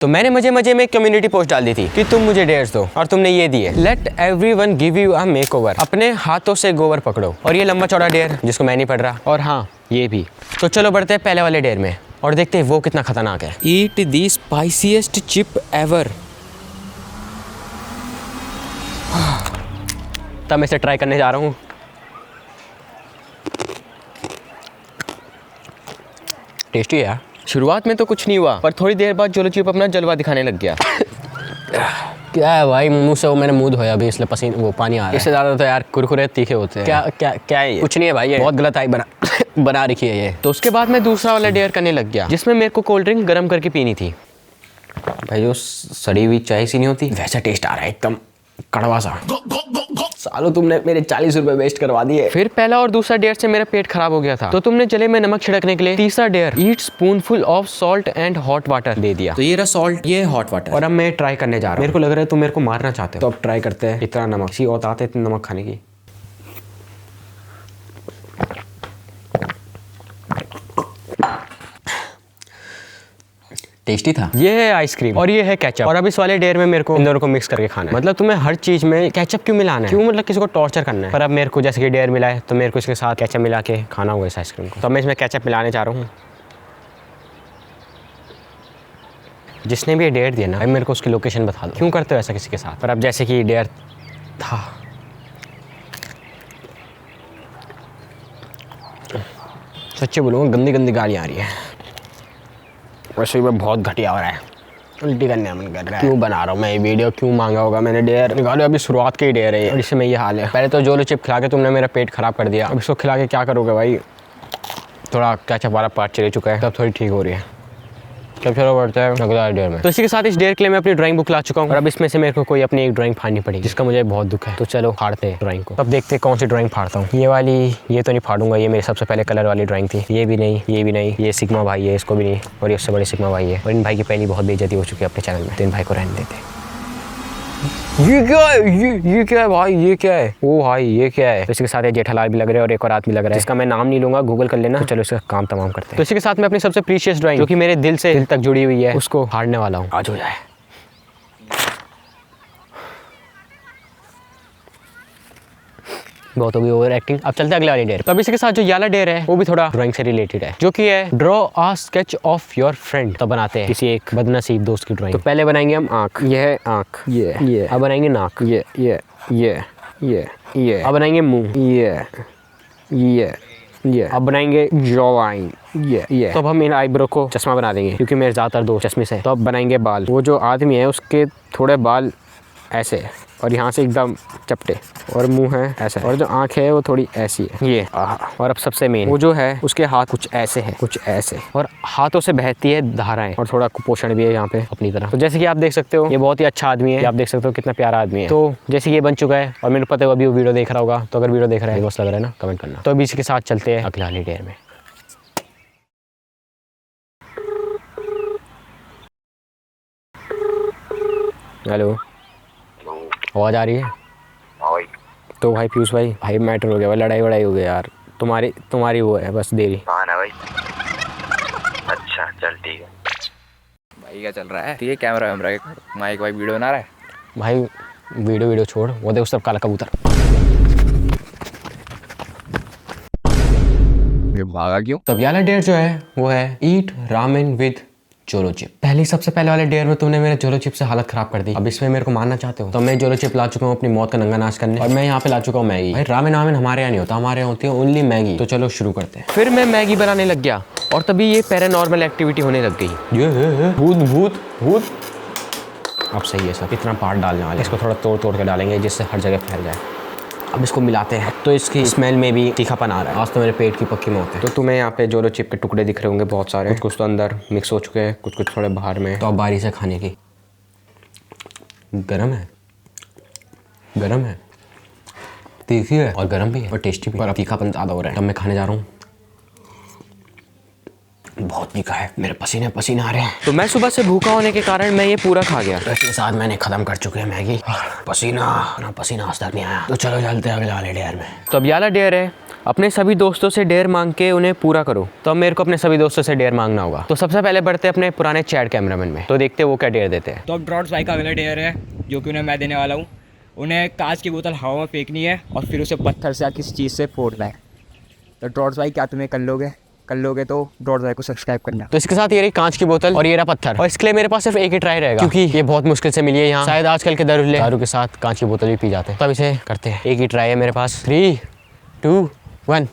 तो मैंने मजे मजे में एक कम्युनिटी पोस्ट डाल दी थी कि तुम मुझे डेयर्स दो और तुमने ये दिए, late everyone give you a makeover, अपने हाथों से गोबर पकड़ो। और ये लंबा चौड़ा डेयर जिसको मैं नहीं पढ़ रहा, और हाँ ये भी। तो चलो बढ़ते हैं पहले वाले डेयर में और देखते हैं वो कितना खतरनाक है। Eat the spiciest chip ever. तब मैं इसे ट्राई करने जा रहा हूँ। टेस्टी है यार। शुरुआत में तो कुछ नहीं हुआ, पर थोड़ी देर बाद जोलो चिप अपना जलवा दिखाने लग गया। क्या है भाई, मुंह से वो मैंने मुंह धोया अभी, इसलिए पसीना वो पानी आ रहा है। इससे ज़्यादा तो यार कुरकुरे तीखे होते हैं। क्या क्या क्या है ये? कुछ नहीं है भाई, ये बहुत गलत आई बना रखी है ये। तो उसके बाद मैं दूसरा वाला डेयर करने लग गया, जिसमें मेरे को कोल्ड ड्रिंक गर्म करके पीनी थी। भाई वो सड़ी हुई चाय सी नहीं होती, वैसा टेस्ट आ रहा है, एकदम कड़वा सा। सालो तुमने मेरे 40 रुपए वेस्ट करवा दिए। फिर पहला और दूसरा डेयर से मेरा पेट खराब हो गया था, तो तुमने जले में नमक छिड़कने के लिए तीसरा dare, eat spoonful of salt and hot water दे दिया। तो ये रहा सॉल्ट, ये हॉट वाटर, और अब मैं ट्राई करने जा रहा हूँ। मेरे को लग रहा है तुम मेरे को मारना चाहते हो, तो अब ट्राई करते हैं। इतना नमक, सी औकात है इतना नमक खाने की। टेस्टी था। ये है आइसक्रीम और ये है केचप, और अब इस वाले डेयर में मेरे को इन दोनों को मिक्स करके खाना है। मतलब तुम्हें हर चीज में केचप क्यों मिलाना है? क्यों मतलब किसी को टॉर्चर करना है? पर अब मेरे को जैसे कि डेयर मिला है, तो मेरे को इसके साथ केचप मिला के खाना होगा इस आइसक्रीम को। तो मैं इसमें केचप मिलाने जा रहा हूँ। जिसने भी ये डेयर दिया ना, भाई मेरे को उसकी लोकेशन बता दो। क्यों करते हो ऐसा किसी के साथ? पर अब जैसे कि डेयर था, सच्चे बोलूँगा गंदी गंदी गालियाँ आ रही है। वैसे ही बहुत घटिया हो रहा है, उल्टी करने का मन कर रहा है। क्यों बना रहा हूँ मैं ये वीडियो? क्यों मांगा होगा मैंने डेयर? निकालो, अभी शुरुआत के ही डेयर है और इससे में ये हाल है। पहले तो जोलो चिप खिला के तुमने मेरा पेट खराब कर दिया, अब इसको खिला के क्या करोगे भाई? थोड़ा केचप वाला पार्ट चले चुका है, तब थोड़ी ठीक हो रही है। तब चलो बढ़ते हैं अगला डेयर में। तो इसी के साथ इस डेयर के लिए मैं अपनी ड्राइंग बुक ला चुका हूँ, और अब इसमें से मेरे को कोई अपनी एक ड्राइंग फाड़नी पड़ेगी, जिसका मुझे बहुत दुख है। तो चलो फाड़ते हैं ड्राइंग को। अब देखते हैं कौन सी ड्राइंग फाड़ता हूँ। ये वाली, ये तो नहीं फाड़ूंगा, ये मेरी सबसे पहले कलर वाली ड्राइंग थी। ये भी नहीं, ये भी नहीं, ये सिग्मा भाई है, इसको भी नहीं, और ये उससे बड़े सिग्मा भाई है। और इन भाई की पहली बहुत बेइज्जती हो चुकी है अपने चैनल में, तो इन भाई को रहने देते हैं। ये क्या है? ये क्या है भाई? ये क्या है? ओ भाई ये क्या है? तो इसके साथ जेठालाल भी लग रहे हैं और एक और आदमी लग रहा है, जिसका मैं नाम नहीं लूंगा, गूगल कर लेना। तो चलो इसका काम तमाम करते हैं। तो इसी के साथ मैं अपनी सबसे प्रीशियस ड्राइंग, जो कि मेरे दिल से दिल तक जुड़ी हुई है, उसको फाड़ने वाला हूँ। आज हो जाए। बहुत होगी ओवर एक्टिंग। अब चलते हैं अगले वाले डेयर। तो अब इसी के साथ जो याला डेयर है, वो भी थोड़ा ड्राइंग से रिलेटेड है, जो कि है draw a sketch of your friend. तो बनाते हैं किसी एक बदनसीब दोस्त की ड्राइंग। तो पहले बनाएंगे हम आँख, ये है आँख, ये। अब बनाएंगे नाक, ये। अब बनाएंगे मुंह, ये। अब बनाएंगे जॉ लाइन, ये। तो अब हम इन आईब्रो को चश्मा बना देंगे, क्योंकि मेरे ज़्यादातर दोस्त चश्मे से। तो अब बनाएंगे बाल। वो जो आदमी है उसके थोड़े बाल ऐसे, और यहाँ से एकदम चपटे, और मुंह है ऐसा, और जो आंख है वो थोड़ी ऐसी है, ये। और अब सबसे मेन, वो जो है उसके हाथ कुछ ऐसे हैं, कुछ ऐसे, और हाथों से बहती है धाराएं, और थोड़ा कुपोषण भी है यहाँ पे अपनी तरह। तो जैसे कि आप देख सकते हो, ये बहुत ही अच्छा आदमी है। आप देख सकते हो कितना प्यारा आदमी है। तो जैसे ये बन चुका है, और मेरे पता है अभी वो वीडियो देख रहा होगा, तो अगर वीडियो देख रहा है मस्त लग रहा है ना, कमेंट करना। तो अभी इसके साथ चलते हैं अगले वाले डेयर में। हेलो, आवाज आ रही है? तो भाई पीयूष भाई मैटर हो गया भाई, लड़ाई वड़ाई हो गई यार। तुम्हारी वो है बस देरी। हाँ ना भाई। अच्छा चल ठीक है भाई। क्या चल रहा है? ये कैमरा माइक भाई वीडियो बना रहा है भाई। वीडियो छोड़, वो देख उस तरफ काला कबूतर। ये भागा क्यों? तो याला डेयर जो है वो है ईट रामेन विद जोलो चिप। सबसे पहले वाले डेयर में तुमने मेरे जोलो चिप से हालत खराब कर दी, अब इसमें मेरे को मारना चाहते हो। तो मैं जोलो चिप ला चुका हूँ अपनी मौत का नंगा नाश करने, और मैं यहाँ पे ला चुका हूँ मैगी। भाई रामेन हमारे यहाँ नहीं होता, हमारे यहाँ होती है ओनली मैगी। तो चलो शुरू करते हैं। फिर मैं मैगी बनाने लग गया, और तभी ये पैरानॉर्मल एक्टिविटी होने लग गई। ये भूत। अब सही है सब, इतना पार्ट डालने वाले, इसको थोड़ा तोड़ के डालेंगे जिससे हर जगह फैल जाए। अब इसको मिलाते हैं, तो इसकी स्मेल में भी तीखापन आ रहा है। आज तो मेरे पेट की पक्की मौत है। तो तुम्हें यहाँ पे जोलो चिप के टुकड़े दिख रहे होंगे बहुत सारे, कुछ तो अंदर मिक्स हो चुके हैं, कुछ थोड़े बाहर में। तो अब बारी से खाने की। गरम है, तीखी है और गरम भी है और टेस्टी भी, और अब तीखापन ज़्यादा हो रहा है। अब मैं खाने जा रहा हूँ। बहुत तीखा है, मेरे पसीने पसीने आ रहे हैं। तो मैं सुबह से भूखा होने के कारण मैं ये पूरा खा गया। तो इसके साथ मैंने खत्म कर चुके हैं मैगी। पसीना पसीना आज तक नहीं आया। तो चलो चलते हैं अगले वाले डेयर में। तो अब याला डेयर है, अपने सभी दोस्तों से डेयर मांग के उन्हें पूरा करो। तो अब मेरे को अपने सभी दोस्तों से डेयर मांगना होगा। तो सबसे पहले बढ़ते हैं अपने पुराने चैट कैमरामैन में, तो देखते हैं वो क्या डेयर देते हैं। तो अब ड्रॉट्स भाई का अगला डेयर है जो कि उन्हें मैं देने वाला हूँ। उन्हें कांच की बोतल हवा में फेंकनी है और फिर उसे पत्थर से या किसी चीज़ से फोड़ना है। तो ड्रॉट्स भाई क्या तुम्हें कर लोगे तो ड्रॉट्स भाई को सब्सक्राइब करना। तो इसके साथ ये रही कांच की बोतल और ये रहा पत्थर, और इसके लिए मेरे पास सिर्फ एक ही ट्राई रहेगा क्योंकि ये बहुत मुश्किल से मिली है यहाँ। शायद आजकल के दारू के साथ कांच की बोतल भी पी जाते हैं। तो अब इसे करते हैं, एक ही ट्राई है मेरे पास। 3, 2, 1।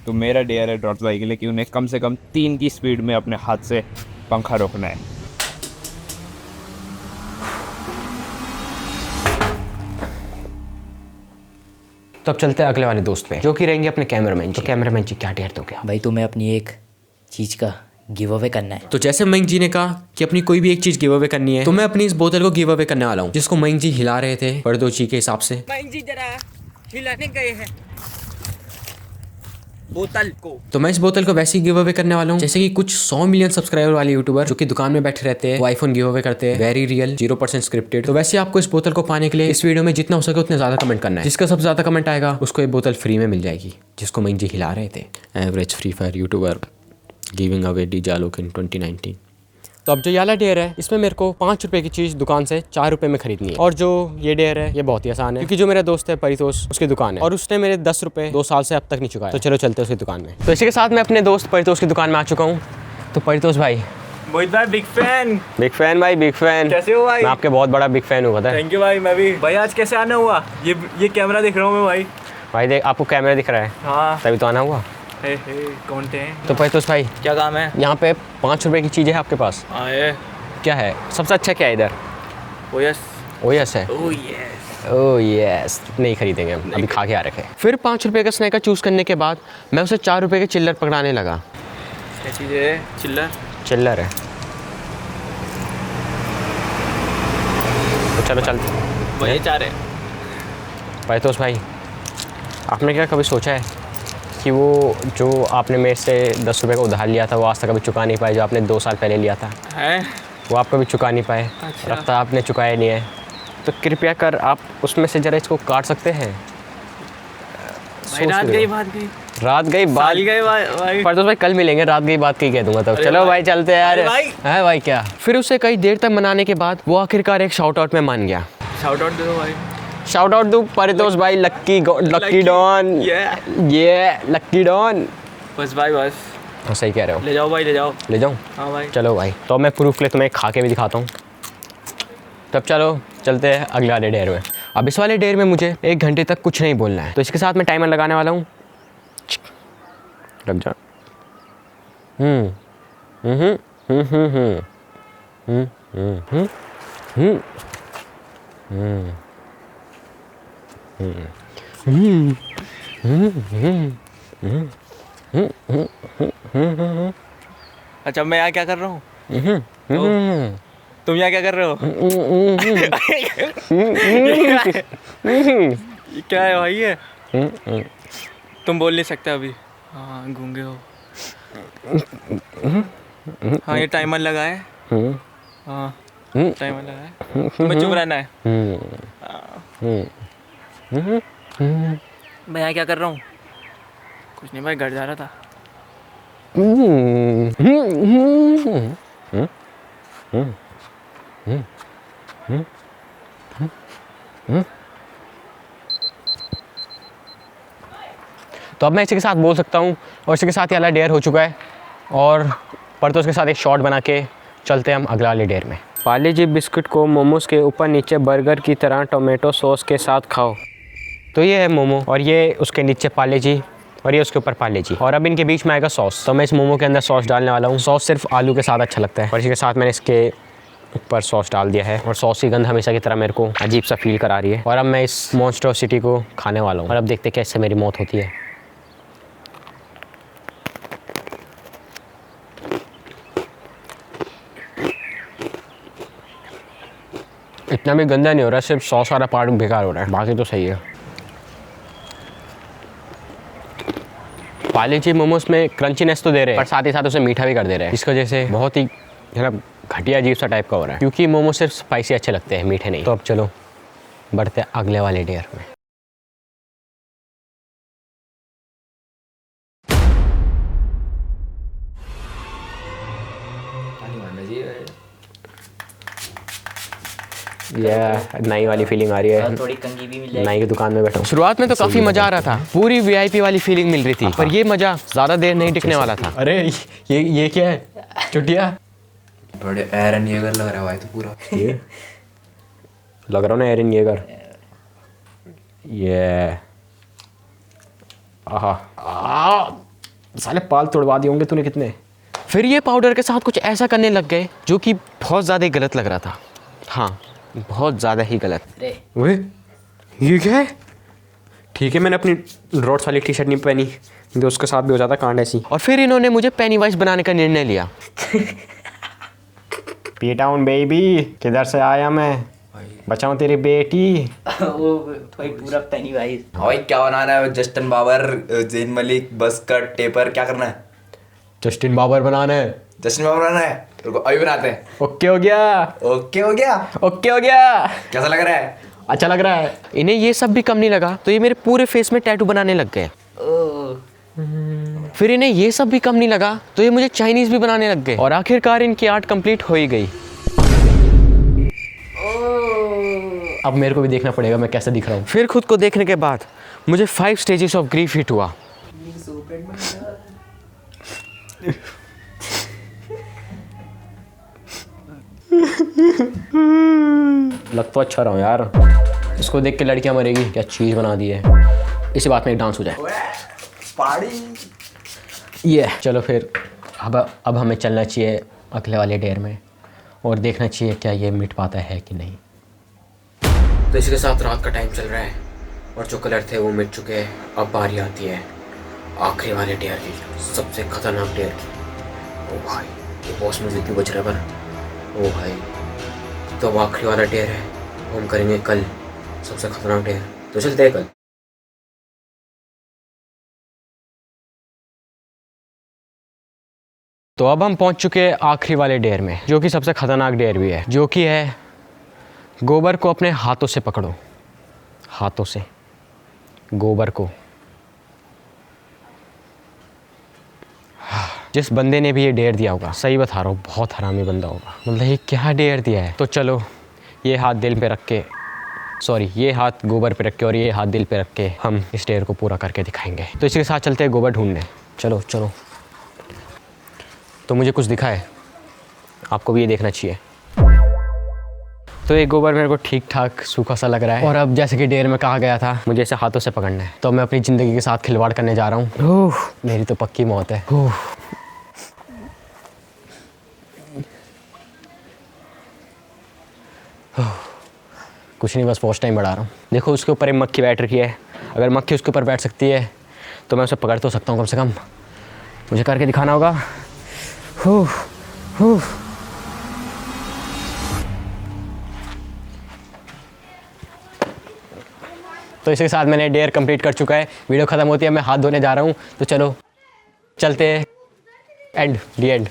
तो मेरा डेयर है ड्रॉट्स भाई के लिए कि उन्हें कम से कम 3 की स्पीड में अपने हाथ से पंखा रोकना है। तो अब चलते हैं अगले वाले दोस्त पे जो कि रहेंगे अपने कैमरामैन। तो कैमरामैन जी क्या डेयर दोगे आप? भाई तुम्हें अपनी एक चीज़ का गिव अवे करना है। तो जैसे मयंक जी ने कहा कि अपनी कोई भी एक चीज गिव अवे करनी है, तो मैं अपनी इस बोतल को गिव अवे करने वाला हूँ, जिसको मयंक जी हिला रहे थे परदोची के हिसाब से। मयंक जी जरा हिलाने गए हैं बोतल को। तो मैं इस बोतल को वैसे ही गिव अवे करने वाला हूँ जैसे कि कुछ 100 मिलियन सब्सक्राइबर वाले यूट्यूबर जो कि दुकान में बैठे रहते हैं वो आईफोन गिव अवे करते हैं। Very real, 0% scripted. तो वैसे आपको इस बोतल को पाने के लिए इस वीडियो में जितना हो सके उतने ज्यादा कमेंट करना है। जिसका सबसे ज्यादा कमेंट आएगा उसको ये बोतल फ्री में मिल जाएगी, जिसको मयंक जी हिला रहे थे। Average Free Fire YouTuber giving away डीजालुक इन 2019। तो अब जो याला डेयर है इसमें मेरे को 5 रुपए की चीज़ दुकान से 4 रुपए में खरीदनी है। और जो ये डेयर है ये बहुत ही आसान है क्योंकि जो मेरा दोस्त है परितोष उसकी दुकान है और उसने मेरे 10 रुपए 2 साल से अब तक नहीं चुकाया। तो चलो चलते हैं उसकी दुकान में। तो इसी के साथ मैं अपने दोस्त परितोष की दुकान में आ चुका हूँ। तो परितोष भाई, मोहित भाई बिग फैन भाई बिग फैन। कैसे हो भाई? मैं आपके बहुत बड़ा बिग फैन हूँ, पता है। थैंक यू भाई। मैं भी भाई। आज कैसे आना हुआ? ये कैमरा देख रहा हूँ मैं भाई। भाई देख, आपको कैमरा दिख रहा है? हाँ तभी तो आना हुआ। हे कौन थे? तो परितोष भाई क्या काम है? यहाँ पे 5 रुपए की चीज़ है आपके पास? आए क्या है सबसे अच्छा? क्या है इधर? ओएस ओएस है। ओह यस, नहीं खरीदेंगे हम, अभी खा के आ रखे। फिर 5 रुपए का स्नैक का चूज़ करने के बाद मैं उसे 4 रुपए के चिल्लर पकड़ाने लगा। क्या चीज़ है? चिल्लर है। तो चलो चलते। वही चाह रहे। परितोष भाई, आपने क्या कभी सोचा है कि वो जो आपने मेरे से 10 रुपए का उधार लिया था वो आज तक कभी चुका नहीं पाए, जो आपने 2 साल पहले लिया था वो आप कभी चुका नहीं पाए? अच्छा। लगता आपने चुकाया नहीं है, तो कृपया कर आप उसमें से ज़रा इसको काट सकते हैं। रात गई बात भाई। परितोष भाई कल मिलेंगे, रात गई बात की कह दूंगा। तब चलो भाई चलते हैं यार। है भाई क्या? फिर उसे कई देर तक मनाने के बाद वो आखिरकार एक शाउट आउट में मान गया। शाउट आउट दे दो भाई। शाउट आउट दूं? परितोष भाई लक्की डॉन। ये लक्की डॉन। बस भाई बस। हाँ सही कह रहे हो। ले जाओ भाई, ले जाओ। हाँ भाई चलो भाई। तो मैं प्रूफ के लिए तुम्हें खा के भी दिखाता हूँ। तब चलो चलते हैं अगले वाले डेयर में। अब इस वाले डेयर में मुझे 1 घंटे तक कुछ नहीं बोलना है, तो इसके साथ मैं टाइमर लगाने वाला हूँ। रख जा। अच्छा मैं यहाँ क्या कर रहा हूँ? तुम यहाँ क्या कर रहे हो? ये क्या है भाई? ये तुम बोल नहीं सकते अभी। हाँ गूंगे हो। हाँ ये टाइमर लगा है। हाँ टाइमर लगा है। तुम्हें चुप रहना है। मैं यहाँ क्या कर रहा हूँ? कुछ नहीं भाई, घर जा रहा था। तो अब मैं इसी के साथ बोल सकता हूँ और इसी के साथ ये वाला डेयर हो चुका है। और परितोष के साथ एक शॉट बना के चलते हैं हम अगला वाले डेयर में। पार्ले जी बिस्कुट को मोमोज के ऊपर नीचे बर्गर की तरह टोमेटो सॉस के साथ खाओ। तो ये है मोमो और ये उसके नीचे पार्ले जी और ये उसके ऊपर पार्ले जी, और अब इनके बीच में आएगा सॉस। तो मैं इस मोमो के अंदर सॉस डालने वाला हूँ। सॉस सिर्फ आलू के साथ अच्छा लगता है और इसी के साथ मैंने इसके ऊपर सॉस डाल दिया है और सॉस की गंध हमेशा की तरह मेरे को अजीब सा फील करा रही है। और अब मैं इस मॉन्स्ट्रोसिटी को खाने वाला हूँ और अब देखते कैसे मेरी मौत होती है। इतना भी गंदा नहीं हो रहा, सिर्फ सॉस वाला पार्ट बेकार हो रहा है, बाकी तो सही है। पाली जी मोमोज में क्रंचीनेस तो दे रहे हैं पर साथ ही साथ उसे मीठा भी कर दे रहे हैं, जिसकी वजह से बहुत ही मतलब घटिया अजीब सा टाइप का हो रहा है, क्योंकि मोमोज सिर्फ स्पाइसी अच्छे लगते हैं, मीठे नहीं। तो अब चलो बढ़ते हैं अगले वाले डेयर में। ये नई वाली फीलिंग आ रही है, थोड़ी कंगी भी मिल जाएगी। नाई की दुकान में बैठा हूँ। शुरुआत में तो काफी मजा आ रहा था, पूरी वीआईपी वाली फीलिंग मिल रही थी, पर ये मजा ज्यादा देर नहीं टिकने वाला था। अरे ये क्या है चुटिया? बड़े एरन येगर लग रहा है भाई तो पूरा। ये लग रहा हूँ ना एरन येगर। ये साले पाल तोड़वा दिए होंगे तूने कितने। फिर ये पाउडर के साथ कुछ ऐसा करने लग गए जो कि बहुत ज़्यादा ही गलत लग रहा था। हाँ, बहुत ज़्यादा ही गलत। वे ये क्या है? ठीक है, मैंने अपनी रोड्स वाली टी शर्ट नहीं पहनी, तो उसके साथ भी हो जाता कांड ऐसी। और फिर इन्होंने मुझे पेनीवाइज बनाने का निर्णय लिया। पीटाउन बेबी, किधर से आया मैं? बचाऊं तेरी बेटी। वो भाई पूरा पेनीवाइज। भाई क्या बनाना है? जस्टिन बाबर, जैन मलिक, बस्कट, टेपर, क्या करना है? जस्टिन बाबर बनाना है। जस्टिन बाबर बनाना है? रुको अभी बनाते हैं। ओके हो गया, ओके हो गया, ओके हो गया। कैसा लग रहा है? अच्छा लग रहा है। इन्हें ये सब भी कम नहीं लगा तो ये मेरे पूरे फेस में टैटू बनाने लग गए। फिर इन्हें ये सब भी कम नहीं लगा तो ये मुझे चाइनीज भी बनाने लग गए, और आखिरकार इनकी आर्ट कंप्लीट हो ही गई। अब मेरे को भी देखना पड़ेगा मैं कैसे दिख रहा हूँ। फिर खुद को देखने के बाद मुझे 5 स्टेजेस ऑफ ग्रीफ हिट हुआ। लग तो अच्छा रहा हूँ यार, इसको देख के लड़कियां मरेगी, क्या चीज़ बना दी है। इसी बात में एक डांस हो जाए। ये चलो फिर अब हमें चलना चाहिए अगले वाले डेयर में और देखना चाहिए क्या ये मिट पाता है कि नहीं। तो इसके साथ रात का टाइम चल रहा है और जो कलर थे वो मिट चुके हैं। अब बारी आती है आखिरी वाले डेयर की, सबसे खतरनाक डेयर की। ओ भाई, ये बॉस म्यूजिक क्यों बज रहा है पर? ओ भाई, तो अब आखिरी वाला डेयर है, हम करेंगे कल सबसे खतरनाक डेयर। तो चलते हैं कल। तो अब हम पहुंच चुके हैं आखिरी वाले डेयर में, जो कि सबसे खतरनाक डेयर भी है, जो कि है गोबर को अपने हाथों से पकड़ो। हाथों से गोबर को। जिस बंदे ने भी ये डेयर दिया होगा, सही बता रहा हूँ, बहुत हरामी बंदा होगा। मतलब ये क्या डेयर दिया है? तो चलो ये हाथ दिल पे रख के, सॉरी ये हाथ गोबर पे रख के और ये हाथ दिल पे रख के हम इस डेयर को पूरा करके दिखाएंगे। तो इसके साथ चलते हैं गोबर ढूंढने। चलो चलो। तो मुझे कुछ दिखा है, आपको भी ये देखना चाहिए। तो ये गोबर मेरे को ठीक ठाक सूखा सा लग रहा है, और अब जैसे कि डेयर में कहा गया था मुझे इसे हाथों से पकड़ना है, तो मैं अपनी ज़िंदगी के साथ खिलवाड़ करने जा रहा हूँ। मेरी तो पक्की मौत है। कुछ नहीं, बस फर्स्ट टाइम बढ़ा रहा हूँ। देखो उसके ऊपर एक मक्खी बैठ रखी है, अगर मक्खी उसके ऊपर बैठ सकती है तो मैं उसे पकड़ तो सकता हूँ कम से कम। मुझे करके दिखाना होगा। तो इसके साथ मैंने डेयर कंप्लीट कर चुका है। वीडियो ख़त्म होती है, मैं हाथ धोने जा रहा हूँ। तो चलो चलते हैं। And the and.